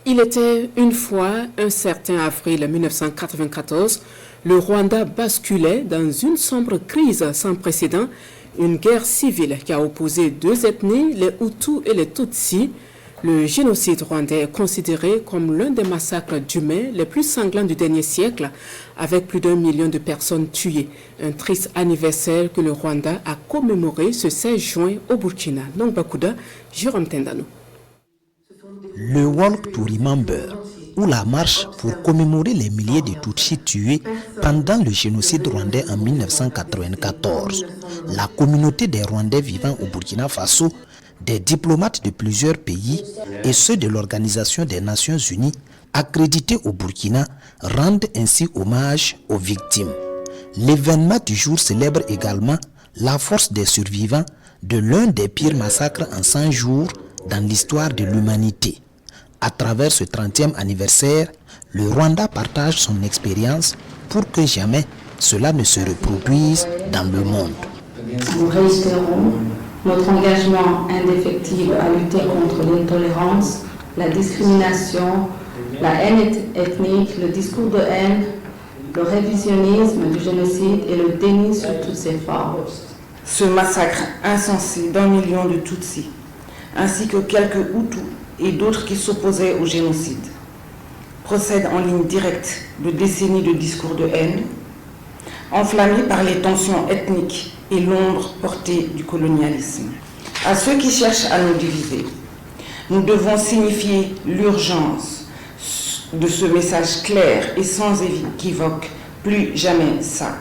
Il était une fois, un certain avril 1994, le Rwanda basculait dans une sombre crise sans précédent, une guerre civile qui a opposé deux ethnies, les Hutus et les Tutsis. Le génocide rwandais est considéré comme l'un des massacres d'humains les plus sanglants du dernier siècle, avec plus d'1 million de personnes tuées. Un triste anniversaire que le Rwanda a commémoré ce 16 juin au Burkina. Donc Bakouda, Jérôme Tendano. Le Walk to Remember, ou la marche pour commémorer les milliers de Tutsis tués pendant le génocide rwandais en 1994. La communauté des Rwandais vivant au Burkina Faso, des diplomates de plusieurs pays et ceux de l'Organisation des Nations Unies accrédités au Burkina rendent ainsi hommage aux victimes. L'événement du jour célèbre également la force des survivants de l'un des pires massacres en 100 jours dans l'histoire de l'humanité. À travers ce 30e anniversaire, le Rwanda partage son expérience pour que jamais cela ne se reproduise dans le monde. Nous réitérons notre engagement indéfectible à lutter contre l'intolérance, la discrimination, la haine ethnique, le discours de haine, le révisionnisme du génocide et le déni sous toutes ses formes. Ce massacre insensé d'1 million de Tutsis, ainsi que quelques Hutus et d'autres qui s'opposaient au génocide, procède en ligne directe de décennies de discours de haine, enflammés par les tensions ethniques et l'ombre portée du colonialisme. À ceux qui cherchent à nous diviser, nous devons signifier l'urgence de ce message clair et sans équivoque, plus jamais ça.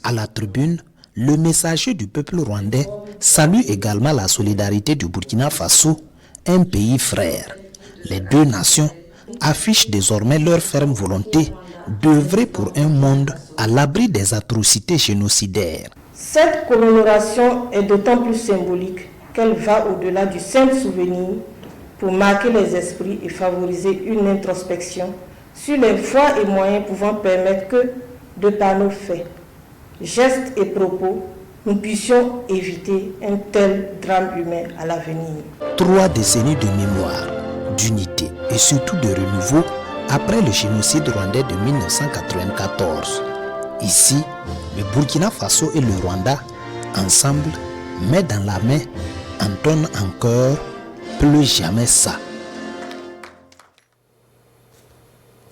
À la tribune, le messager du peuple rwandais salue également la solidarité du Burkina Faso, un pays frère. Les deux nations affichent désormais leur ferme volonté d'œuvrer pour un monde à l'abri des atrocités génocidaires. Cette commémoration est d'autant plus symbolique qu'elle va au-delà du simple souvenir pour marquer les esprits et favoriser une introspection sur les voies et moyens pouvant permettre que, de par nos faits, gestes et propos, nous puissions éviter un tel drame humain à l'avenir. 3 décennies de mémoire, d'unité et surtout de renouveau après le génocide rwandais de 1994. Ici, le Burkina Faso et le Rwanda, ensemble, main dans la main, entonnent encore plus jamais ça.